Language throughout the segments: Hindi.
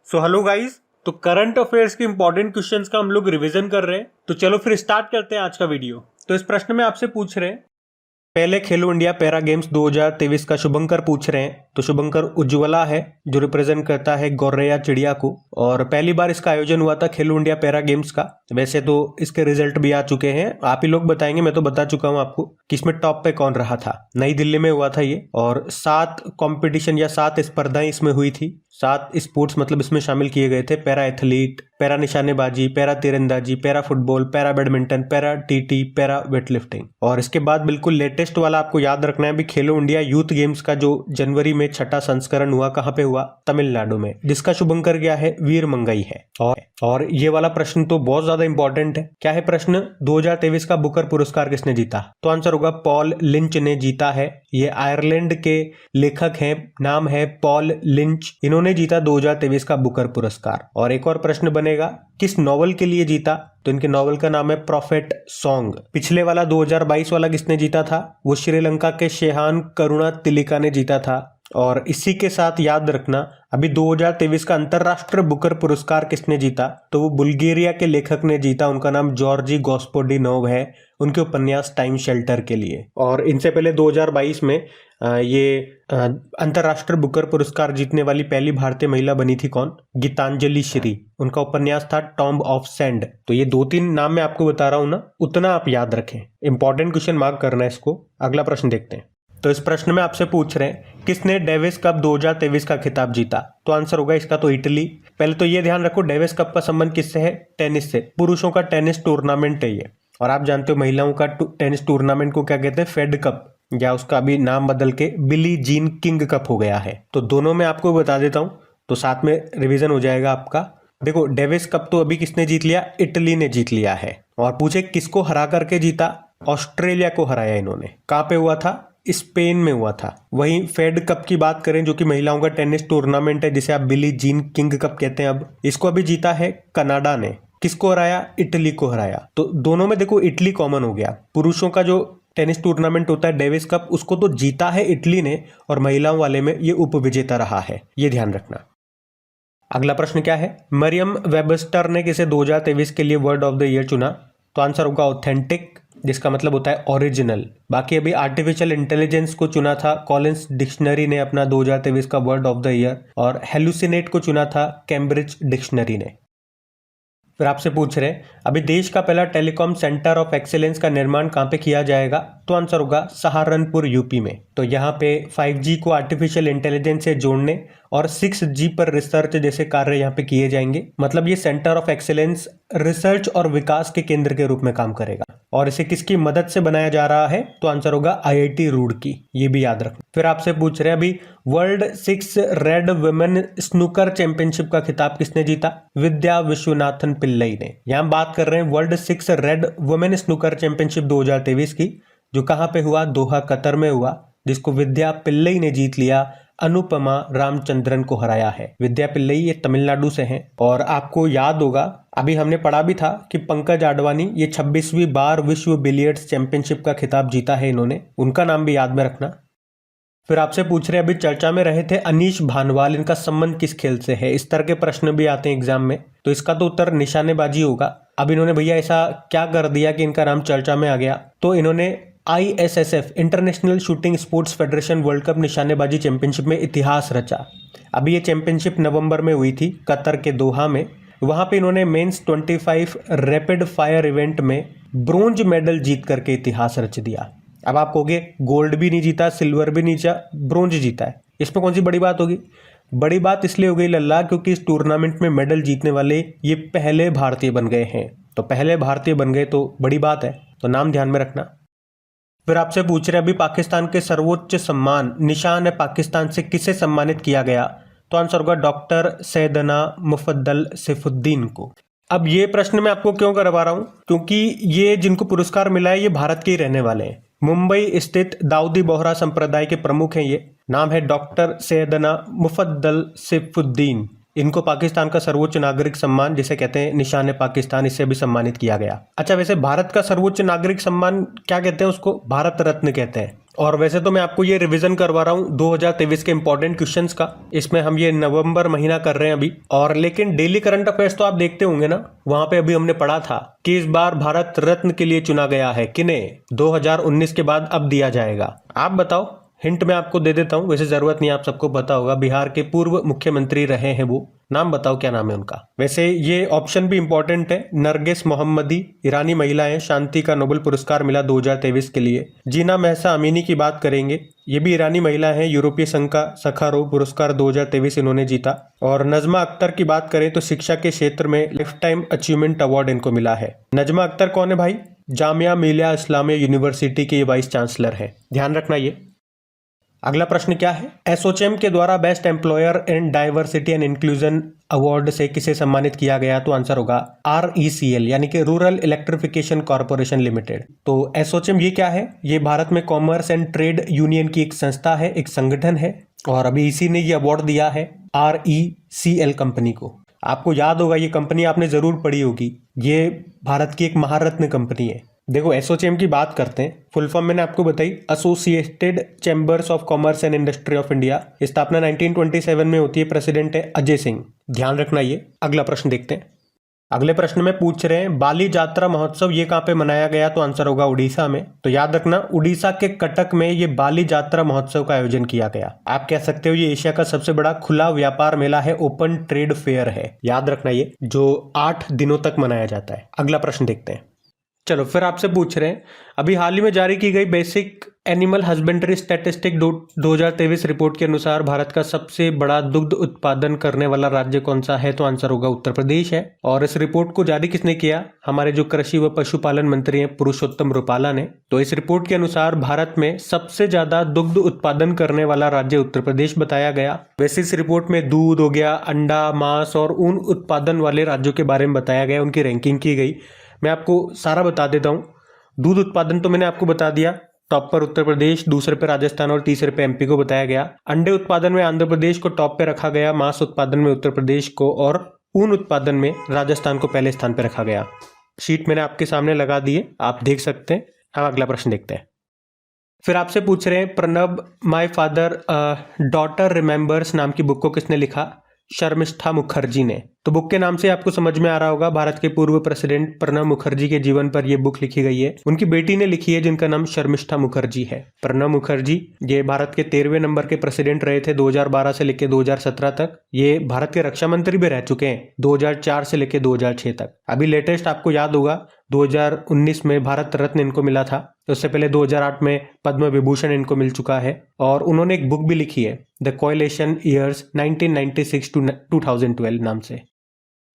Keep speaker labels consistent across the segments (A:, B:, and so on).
A: सो हेलो गाइस, तो करंट अफेयर्स के इंपॉर्टेंट क्वेश्चंस का हम लोग रिवीजन कर रहे हैं। तो चलो फिर स्टार्ट करते हैं आज का वीडियो। तो इस प्रश्न में आपसे पूछ रहे हैं, पहले खेलो इंडिया पैरा गेम्स 2023 का शुभंकर पूछ रहे हैं। तो शुभंकर उज्ज्वला है जो रिप्रेजेंट करता है गौरैया चिड़िया को, और पहली बार इसका आयोजन हुआ था खेलो इंडिया पैरा गेम्स का। वैसे तो इसके रिजल्ट भी आ चुके हैं, आप ही लोग बताएंगे, मैं तो बता चुका हूं आपको कि इसमें टॉप पे कौन रहा था। नई दिल्ली में हुआ था ये, और 7 कंपटीशन या 7 स्पर्धाएं इसमें हुई थी। 7 स्पोर्ट्स मतलब इसमें शामिल किए गए थे, पैरा एथलीट, पैरा निशानेबाजी, पैरा तीरंदाजी, para football, para badminton, para TT, para weightlifting. और इसके बाद बिल्कुल लेटेस्ट वाला आपको याद रखना है भी, खेलो इंडिया यूथ गेम्स का जो जनवरी में 6ठा संस्करण हुआ, कहाँ पे हुआ? तमिलनाडु में, जिसका शुभंकर क्या है? वीर मंगई है। और ये वाला प्रश्न तो बहुत ज्यादा इंपॉर्टेंट है। क्या है प्रश्न? 2023 का बुकर पुरस्कार किसने जीता? तो आंसर होगा पॉल लिंच ने जीता है। ये आयरलैंड के लेखक हैं, नाम है पॉल लिंच, इन्होंने जीता 2023 का बुकर पुरस्कार। और एक और प्रश्न बनेगा, किस नॉवल के लिए जीता? तो इनके नॉवल का नाम है प्रॉफिट सॉन्ग। पिछले वाला 2022 वाला किसने जीता था? वो श्रीलंका के शेहान करुणा तिलिका ने जीता था। और इसी के साथ याद रखना, अभी 2023 का अंतरराष्ट्रीय बुकर पुरस्कार किसने जीता? तो वो बुल्गारिया के लेखक ने जीता, उनका नाम जॉर्जी गॉस्पोडिनोव है, उनके उपन्यास टाइम शेल्टर के लिए। और इनसे पहले 2022 में ये अंतरराष्ट्रीय बुकर पुरस्कार जीतने वाली पहली भारतीय महिला बनी थी कौन? गीतांजलि श्री, उनका उपन्यास था टॉम्ब ऑफ सैंड। तो ये 2-3 नाम मैं आपको बता रहा हूं ना, उतना आप याद रखें, इंपॉर्टेंट क्वेश्चन मार्क करना है इसको। अगला प्रश्न देखते हैं। तो इस प्रश्न में आपसे पूछ रहे हैं, किसने डेविस कप 2023 का खिताब जीता? तो आंसर होगा इसका तो इटली। पहले तो ये ध्यान रखो, डेविस कप का संबंध किससे है? टेनिस से। पुरुषों का टेनिस टूर्नामेंट है ये, और आप जानते हो महिलाओं का टेनिस टूर्नामेंट को क्या कहते हैं? फेड कप, या उसका अभी नाम बदल के बिली जीन किंग कप हो गया है। तो दोनों में आपको बता देता हूं, तो साथ में रिवीजन हो जाएगा आपका। देखो, डेविस कप तो अभी किसने जीत लिया? इटली ने जीत लिया है। और पूछे किसको हरा करके जीता? ऑस्ट्रेलिया को हराया इन्होंने। कहां पे हुआ था? स्पेन में हुआ था। वहीं फेड कप की बात करें, जो कि महिलाओं का टेनिस टूर्नामेंट है, जिसे आप बिली जीन किंग कप कहते हैं, अब इसको अभी जीता है कनाडा ने। किसको हराया? इटली को हराया। तो दोनों में देखो इटली कॉमन हो गया। पुरुषों का जो टेनिस टूर्नामेंट होता है डेविस कप, उसको तो जीता है इटली ने, और महिलाओं वाले में ये उपविजेता रहा है, ये ध्यान रखना। अगला प्रश्न क्या है? मरियम वेबस्टर ने किसे 2023 के लिए वर्ड ऑफ द ईयर चुना? तो आंसर होगा ऑथेंटिक, जिसका मतलब होता है ओरिजिनल। बाकी अभी आर्टिफिशियल इंटेलिजेंस को चुना था कॉलिंस डिक्शनरी ने अपना 2023 का वर्ड ऑफ द ईयर, और हेलुसिनेट को चुना था कैम्ब्रिज डिक्शनरी ने। फिर आपसे पूछ रहे हैं, अभी देश का पहला टेलीकॉम सेंटर ऑफ एक्सीलेंस का निर्माण कहाँ पे किया जाएगा? तो आंसर होगा सहारनपुर, यूपी में। तो यहाँ पे 5G को आर्टिफिशियल इंटेलिजेंस से जोड़ने और 6G पर रिसर्च जैसे कार्य यहाँ पे किए जाएंगे। मतलब ये सेंटर ऑफ एक्सीलेंस रिसर्च और विकास के केंद्र के रूप में काम करेगा। और इसे किसकी मदद से बनाया जा रहा है? तो आंसर होगा IIT रुड़की, ये भी याद रखना। फिर आपसे पूछ रहे हैं, अभी world 6 red women snooker championship का खिताब किसने जीता? विद्या विश्वनाथन पिल्लई ने। यहाँ बात कर रहे हैं world 6 red women snooker championship 2023 की, जो कहाँ पे हुआ? दोहा, कतर में हुआ, जिसको विद्या पिल्लई ने जीत लिया। अनुपमा रामचंद्रन को हराया है। विद्या पिल्लई ये तमिलनाडु से हैं। और आपको याद होगा, अभी हमने पढ़ा भी था कि पंकज आडवाणी ये 26वीं बार विश्व बिलियर्ड्स चैंपियनशिप का खिताब जीता है इन्होंने, उनका नाम भी याद में रखना। फिर आपसे पूछ रहे, अभी चर्चा में रहे थे अनीश भानवाल, इनका संबंध किस खेल से है? इस तरह के प्रश्न भी आते हैं एग्जाम में, तो इसका तो उत्तर निशानेबाजी होगा। अब इन्होंने भैया ऐसा क्या कर दिया कि इनका नाम चर्चा में आ गया? तो इन्होंने ISSF international shooting sports federation world cup निशानेबाजी चैंपियनशिप में इतिहास रचा। अभी ये चैंपियनशिप नवंबर में हुई थी कतर के दोहा में। वहां पे इन्होंने मेंस 25 रैपिड फायर इवेंट में ब्रोंज मेडल जीत करके इतिहास रच दिया। अब आप कहोगे गोल्ड भी नहीं जीता, सिल्वर भी नहीं जीता, ब्रोंज जीता है, इसमें कौन सी बड़ी बात होगी? बड़ी बात इसलिए हो गई लल्ला, क्योंकि इस टूर्नामेंट में मेडल जीतने वाले ये पहले भारतीय बन गए हैं। तो पहले भारतीय बन गए तो बड़ी बात है, तो नाम ध्यान में रखना। फिर आपसे पूछ रहे, अभी पाकिस्तान के सर्वोच्च सम्मान निशान पाकिस्तान से किसे सम्मानित किया गया? तो आंसर होगा डॉक्टर सैयदना मुफद्दल सैफुद्दीन को। अब ये प्रश्न मैं आपको क्यों करवा रहा हूं? क्योंकि ये जिनको पुरस्कार मिला है ये भारत के ही रहने वाले हैं। मुंबई स्थित दाऊदी बोहरा संप्रदाय के प्रमुख हैं। ये नाम है डॉक्टर सैयदना मुफद्दल सैफुद्दीन। इनको पाकिस्तान का सर्वोच्च नागरिक सम्मान जिसे कहते हैं निशान पाकिस्तान, इससे भी सम्मानित किया गया। अच्छा, वैसे भारत का सर्वोच्च नागरिक सम्मान क्या कहते हैं? उसको भारत रत्न कहते हैं। और वैसे तो मैं आपको ये रिवीजन करवा रहा हूँ 2023 के इंपॉर्टेंट क्वेश्चंस का। इसमें हम ये नवंबर महीना कर रहे हैं अभी। और लेकिन डेली करंट अफेयर्स तो आप देखते होंगे ना, वहां पे अभी हमने पढ़ा था कि इस बार भारत रत्न के लिए चुना गया है किन्हें, 2019 के बाद अब दिया जाएगा। आप बताओ, हिंट मैं आपको दे देता हूँ, वैसे जरूरत नहीं, आप सबको पता होगा। बिहार के पूर्व मुख्यमंत्री रहे हैं वो, नाम बताओ क्या नाम है उनका। वैसे ये ऑप्शन भी इंपॉर्टेंट है। नरगिस मोहम्मदी, ईरानी महिला है, शांति का नोबेल पुरस्कार मिला 2023 के लिए। जीना महसा अमीनी की बात करेंगे, ये भी ईरानी महिला है, यूरोपीय संघ का सखारोव पुरस्कार 2023 इन्होंने जीता। और नजमा अख्तर की बात करें तो शिक्षा के क्षेत्र में लाइफ टाइम अचीवमेंट अवार्ड इनको मिला है। नजमा अख्तर कौन है भाई? जामिया मिलिया इस्लामिया यूनिवर्सिटी के वाइस चांसलर है, ध्यान रखना ये। अगला प्रश्न क्या है? एसोचैम के द्वारा best employer in diversity and inclusion award से किसे सम्मानित किया गया? तो आंसर होगा RECL यानी कि रूरल इलेक्ट्रिफिकेशन कॉर्पोरेशन लिमिटेड। तो एसोचैम ये क्या है? ये भारत में कॉमर्स एंड ट्रेड यूनियन की एक संस्था है, एक संगठन है, और अभी इसी ने ये अवार्ड दिया है RECL कंपनी को। आपको याद होगा ये कंपनी आपने जरूर पढ़ी होगी, ये भारत की एक महारत्न कंपनी है। देखो एसोचैम की बात करते हैं, फुल फॉर्म मैंने आपको बताई, associated chambers of commerce and industry of India. स्थापना 1927 में होती है, प्रेसिडेंट है अजय सिंह, ध्यान रखना ये। अगला प्रश्न देखते हैं। अगले प्रश्न में पूछ रहे हैं बाली जात्रा महोत्सव ये कहाँ पे मनाया गया? तो आंसर होगा उड़ीसा में। तो याद रखना उड़ीसा के कटक में ये बाली जात्रा महोत्सव का आयोजन किया गया। आप कह सकते हो ये एशिया का सबसे बड़ा खुला व्यापार मेला है, ओपन ट्रेड फेयर है, याद रखना ये, जो 8 दिनों तक मनाया जाता है। अगला प्रश्न देखते हैं। चलो फिर आपसे पूछ रहे हैं, अभी हाल ही में जारी की गई basic animal husbandry statistic 2023 report के अनुसार भारत का सबसे बड़ा दुग्ध उत्पादन करने वाला राज्य कौन सा है? तो आंसर होगा उत्तर प्रदेश है। और इस रिपोर्ट को जारी किसने किया? हमारे जो कृषि व पशुपालन मंत्री हैं पुरुषोत्तम रुपाला ने। तो इस रिपोर्ट के अनुसार भारत में सबसे ज्यादा दुग्ध उत्पादन करने वाला राज्य उत्तर प्रदेश बताया गया। वैसे इस रिपोर्ट में दूध हो गया, अंडा, मांस और ऊन उत्पादन वाले राज्यों के बारे में बताया गया, उनकी रैंकिंग की गई। मैं आपको सारा बता देता हूँ। दूध उत्पादन तो मैंने आपको बता दिया, टॉप पर उत्तर प्रदेश, दूसरे पे राजस्थान और तीसरे पे MP को बताया गया। अंडे उत्पादन में आंध्र प्रदेश को टॉप पे रखा गया, मांस उत्पादन में उत्तर प्रदेश को और ऊन उत्पादन में राजस्थान को पहले स्थान पे रखा गया। शीट मैंने आपके सामने लगा दी है, आप देख सकते हैं। हम अगला प्रश्न देखते हैं। फिर आपसे पूछ रहे हैं Pranab my father daughter remembers नाम की बुक को किसने लिखा? शर्मिष्ठा मुखर्जी ने। तो बुक के नाम से आपको समझ में आ रहा होगा, भारत के पूर्व प्रेसिडेंट प्रणब मुखर्जी के जीवन पर यह बुक लिखी गई है। उनकी बेटी ने लिखी है जिनका नाम शर्मिष्ठा मुखर्जी है। प्रणब मुखर्जी ये भारत के 13वें नंबर के प्रेसिडेंट रहे थे 2012 से लेकर 2017 तक। ये भारत के रक्षा मंत्री भी रह चुके हैं 2004 से लेकर 2006 तक। अभी लेटेस्ट आपको याद होगा 2019 में भारत रत्न इनको मिला था, उससे पहले 2008 में पद्म विभूषण इनको मिल चुका है। और उन्होंने एक बुक भी लिखी है द कोएलिशन ईयर्स 1996 to 2012 नाम से।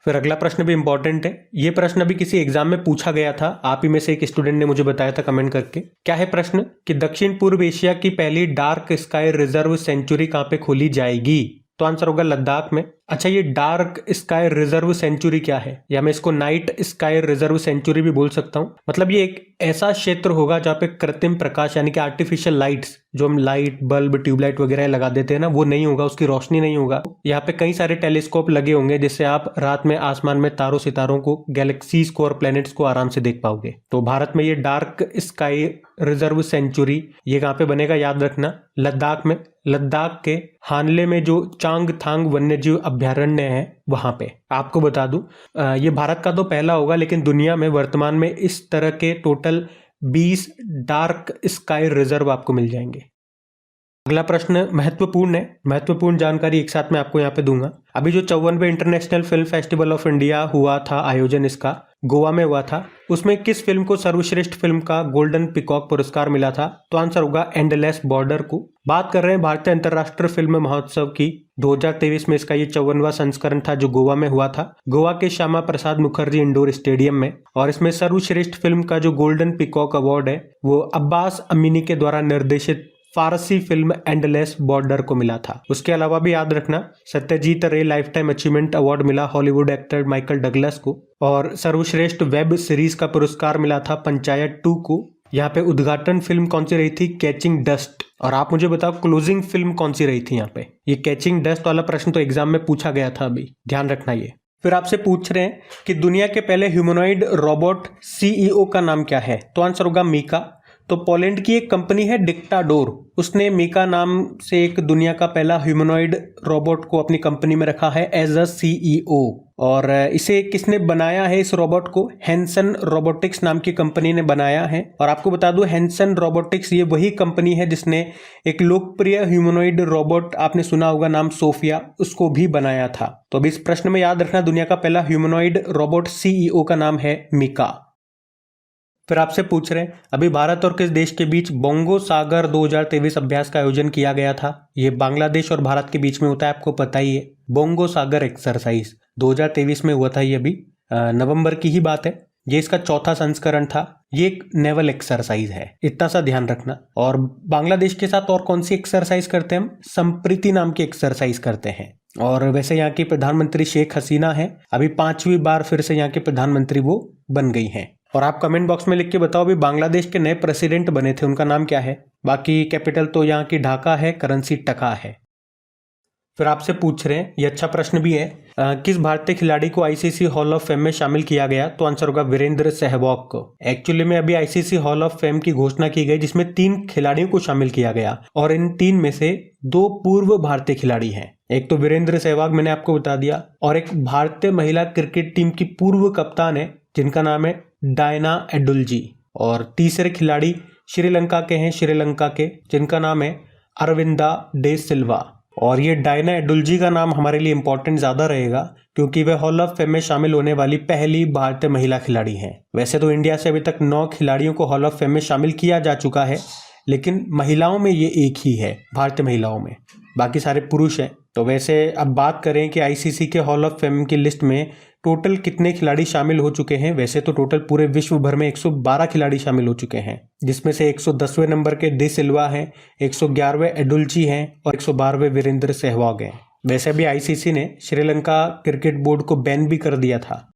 A: फिर अगला प्रश्न भी इंपॉर्टेंट है, ये प्रश्न भी किसी एग्जाम में पूछा गया था, आप ही में से एक स्टूडेंट ने मुझे बताया था कमेंट करके। क्या है प्रश्न कि दक्षिण पूर्व एशिया की पहली डार्क स्काई रिजर्व सेंचुरी कहाँ पे खोली जाएगी? तो आंसर होगा लद्दाख में। अच्छा, ये डार्क स्काई रिजर्व सेंचुरी क्या है, या मैं इसको नाइट स्काई रिजर्व सेंचुरी भी बोल सकता हूँ। मतलब ये एक ऐसा क्षेत्र होगा जहाँ पे कृत्रिम प्रकाश यानी कि आर्टिफिशियल लाइट्स, जो हम लाइट बल्ब ट्यूबलाइट वगैरह लगा देते हैं ना, वो नहीं होगा, उसकी रोशनी नहीं होगा। यहाँ पे कई सारे टेलीस्कोप लगे होंगे जिससे आप रात में आसमान में तारों सितारों को, गैलेक्सीज को और प्लैनेट्स को आराम से देख पाओगे। तो भारत में ये डार्क स्काई रिजर्व सेंचुरी ये कहाँ पे बनेगा? याद रखना लद्दाख में। लद्दाख के हानले में जो चांगथांग वन्यजीव अभ्यारण्य है वहां पे। आपको बता दूं ये भारत का तो पहला होगा, लेकिन दुनिया में वर्तमान में इस तरह के टोटल 20 डार्क स्काई रिजर्व आपको मिल जाएंगे। अगला प्रश्न महत्वपूर्ण है, महत्वपूर्ण जानकारी एक साथ मैं आपको यहाँ पे दूंगा। अभी जो 54वें international film festival of India हुआ था, आयोजन इसका गोवा में हुआ था, उसमें किस फिल्म को सर्वश्रेष्ठ फिल्म का गोल्डन पिकॉक पुरस्कार मिला था? तो आंसर होगा एंडलेस बॉर्डर को। बात कर रहे हैं भारतीय अंतर्राष्ट्रीय फिल्म महोत्सव की, 2023 में इसका ये 54वां संस्करण था जो गोवा में हुआ था, गोवा के श्यामा प्रसाद मुखर्जी इंडोर स्टेडियम में। और इसमें सर्वश्रेष्ठ फिल्म का जो गोल्डन पिकॉक अवार्ड है वो अब्बास अमीनी के द्वारा निर्देशित फारसी फिल्म एंडलेस बॉर्डर को मिला था। उसके अलावा भी याद रखना सत्यजीत रे लाइफ टाइम अचीवमेंट अवार्ड मिला हॉलीवुड एक्टर माइकल डगलस को। और सर्वश्रेष्ठ वेब सीरीज का पुरस्कार मिला था पंचायत 2 को। यहाँ पे उद्घाटन फिल्म कौन सी रही थी? Catching dust. और आप मुझे बताओ क्लोजिंग फिल्म कौन सी रही थी यहाँ पे? ये कैचिंग डस्ट वाला प्रश्न तो एग्जाम में पूछा गया था, अभी ध्यान रखना ये। फिर आपसे पूछ रहे हैं कि दुनिया के पहले ह्यूमनॉइड रोबोट CEO का नाम क्या है? तो आंसर होगा मीका। तो पोलैंड की एक कंपनी है डिक्टाडोर, उसने मीका नाम से एक दुनिया का पहला ह्यूमनॉइड रोबोट को अपनी कंपनी में रखा है एज अ सीईओ। और इसे किसने बनाया है इस रोबोट को? हैंसन रोबोटिक्स नाम की कंपनी ने बनाया है। और आपको बता दूं हैंसन रोबोटिक्स ये वही कंपनी है जिसने एक लोकप्रिय ह्यूमनॉइड रोबोट आपने सुना होगा नाम सोफिया, उसको भी बनाया था। तो अभी इस प्रश्न में याद रखना दुनिया का पहला ह्यूमनॉइड रोबोट सीईओ का नाम है मीका। फिर आपसे पूछ रहे हैं अभी भारत और किस देश के बीच बोंगो सागर 2023 अभ्यास का आयोजन किया गया था? ये बांग्लादेश और भारत के बीच में होता है, आपको पता ही है। बोंगो सागर एक्सरसाइज 2023 में हुआ था, ये अभी नवंबर की ही बात है। ये इसका चौथा संस्करण था। ये एक नेवल एक्सरसाइज है, इतना सा ध्यान रखना। और बांग्लादेश के साथ और कौन सी एक्सरसाइज करते हैं हम? संप्रीति नाम की एक्सरसाइज करते हैं। और वैसे यहाँ की प्रधानमंत्री शेख हसीना है, अभी 5वीं बार फिर से यहाँ के प्रधानमंत्री वो बन गई हैं। और आप कमेंट बॉक्स में लिख के बताओ अभी बांग्लादेश के नए प्रेसिडेंट बने थे, उनका नाम क्या है? बाकी कैपिटल तो यहाँ की ढाका है, करेंसी टका है। फिर आपसे पूछ रहे हैं, ये अच्छा प्रश्न भी है, किस भारतीय खिलाड़ी को आईसीसी हॉल ऑफ फेम में शामिल किया गया? तो आंसर होगा वीरेंद्र सहवाग को। एक्चुअली में अभी आईसीसी हॉल ऑफ फेम की घोषणा की गई जिसमें 3 खिलाड़ियों को शामिल किया गया और इन 3 में से 2 पूर्व भारतीय खिलाड़ी हैं। एक तो वीरेंद्र सहवाग मैंने आपको बता दिया, और एक भारतीय महिला क्रिकेट टीम की पूर्व कप्तान है जिनका नाम है डायना एडुल्जी। और तीसरे खिलाड़ी श्रीलंका के हैं, श्रीलंका के, जिनका नाम है अरविंदा डे सिल्वा। और ये डायना एडुल्जी का नाम हमारे लिए इंपॉर्टेंट ज़्यादा रहेगा क्योंकि वे हॉल ऑफ फेम में शामिल होने वाली पहली भारतीय महिला खिलाड़ी हैं। वैसे तो इंडिया से अभी तक 9 खिलाड़ियों को हॉल ऑफ फेम में शामिल किया जा चुका है, लेकिन महिलाओं में ये एक ही है, भारतीय महिलाओं में, बाकी सारे पुरुष हैं। तो वैसे अब बात करें कि आईसीसी के हॉल ऑफ फेम की लिस्ट में टोटल कितने खिलाड़ी शामिल हो चुके हैं, वैसे तो टोटल पूरे विश्व भर में 112 खिलाड़ी शामिल हो चुके हैं, जिसमें से 110वें नंबर के डे सिल्वा हैं, 111वें एडुल्जी हैं और 112वें वीरेंद्र सहवाग हैं। वैसे भी आईसीसी ने श्रीलंका क्रिकेट बोर्ड को बैन भी कर दिया था।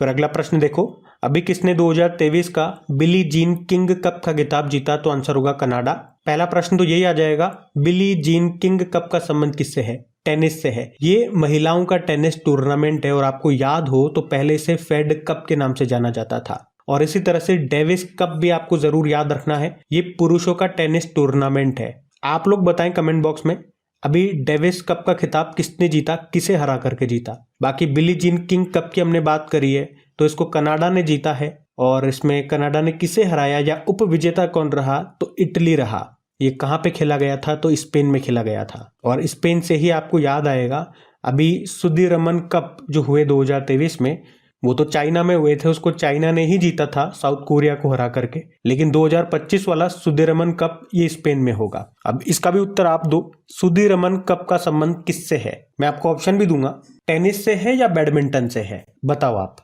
A: फिर अगला प्रश्न देखो, अभी किसने 2023 का बिली जीन किंग कप का खिताब जीता? तो आंसर होगा कनाडा। पहला प्रश्न तो यही आ जाएगा, बिली जीन किंग कप का संबंध किससे है? टेनिस से है। ये महिलाओं का टेनिस टूर्नामेंट है और आपको याद हो तो पहले इसे फेड कप के नाम से जाना जाता था। और इसी तरह से डेविस कप भी आपको जरूर याद रखना है, ये पुरुषों का टेनिस टूर्नामेंट है। आप लोग बताएं कमेंट बॉक्स में अभी डेविस कप का खिताब किसने जीता, किसे हरा करके जीता? बाकी बिली जीन किंग कप की हमने बात करी है तो इसको कनाडा ने जीता है। और इसमें कनाडा ने किसे हराया या उप विजेता कौन रहा? तो इटली रहा। ये कहाँ पे खेला गया था? तो स्पेन में खेला गया था। और स्पेन से ही आपको याद आएगा अभी सुदीरमन कप जो हुए 2023 में, वो तो चाइना में हुए थे, उसको चाइना ने ही जीता था साउथ कोरिया को हरा करके। लेकिन 2025 वाला सुदीरमन कप ये स्पेन में होगा। अब इसका भी उत्तर आप दो, सुदीरमन कप का संबंध किससे है? मैं आपको ऑप्शन भी दूंगा, टेनिस से है या बैडमिंटन से है, बताओ आप।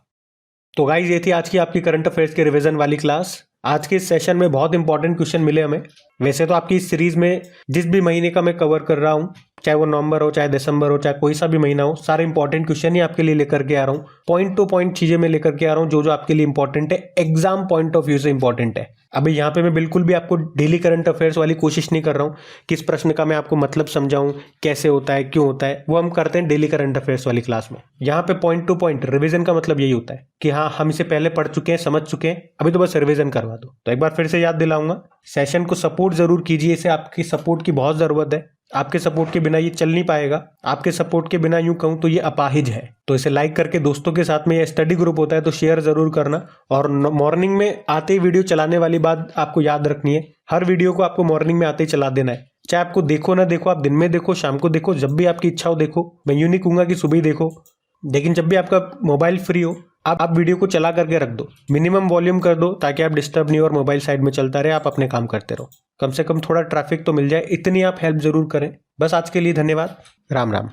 A: तो गाइस ये थी आज की आपकी करंट अफेयर्स के रिवीजन वाली क्लास। आज के इस सेशन में बहुत इंपॉर्टेंट क्वेश्चन मिले हमें। वैसे तो आपकी इस सीरीज में जिस भी महीने का मैं कवर कर रहा हूँ, चाहे वो नवंबर हो, चाहे दिसंबर हो, चाहे कोई सा भी महीना हो, सारे इंपॉर्टेंट क्वेश्चन ही आपके लिए लेकर के आ रहा हूँ। पॉइंट टू पॉइंट चीजें मैं लेकर के आ रहा हूँ जो आपके लिए इंपॉर्टेंट है, एग्जाम पॉइंट ऑफ व्यू से इंपॉर्टेंट है। अभी यहाँ पे मैं बिल्कुल भी आपको डेली करंट अफेयर्स वाली कोशिश नहीं कर रहा हूँ, किस प्रश्न का मैं आपको मतलब समझाऊं, कैसे होता है, क्यों होता है, वो हम करते हैं डेली करंट अफेयर्स वाली क्लास में। यहाँ पे पॉइंट टू पॉइंट रिवीजन का मतलब यही होता है कि हाँ हम इसे पहले पढ़ चुके हैं, समझ चुके हैं, अभी तो बस रिवीजन करवा दो। तो एक बार फिर से याद दिलाऊंगा, सेशन को सपोर्ट जरूर कीजिए, इसे आपकी सपोर्ट की बहुत जरूरत है। आपके सपोर्ट के बिना ये चल नहीं पाएगा। आपके सपोर्ट के बिना यूं कहूं तो ये अपाहिज है। तो इसे लाइक करके दोस्तों के साथ में, ये स्टडी ग्रुप होता है तो शेयर जरूर करना। और मॉर्निंग में आते ही वीडियो चलाने वाली बात आपको याद रखनी है, हर वीडियो को आपको मॉर्निंग में आते ही चला देना है। चाहे आपको देखो ना देखो, आप दिन में देखो, शाम को देखो, जब भी आपकी इच्छा हो देखो। मैं यूं नहीं कहूंगा कि सुबह ही देखो, लेकिन जब भी आपका मोबाइल फ्री हो आप वीडियो को चला करके रख दो, मिनिमम वॉल्यूम कर दो ताकि आप डिस्टर्ब नहीं हो और मोबाइल साइड में चलता रहे, आप अपने काम करते रहो। कम से कम थोड़ा ट्रैफिक तो मिल जाए, इतनी आप हेल्प जरूर करें। बस आज के लिए धन्यवाद, राम राम।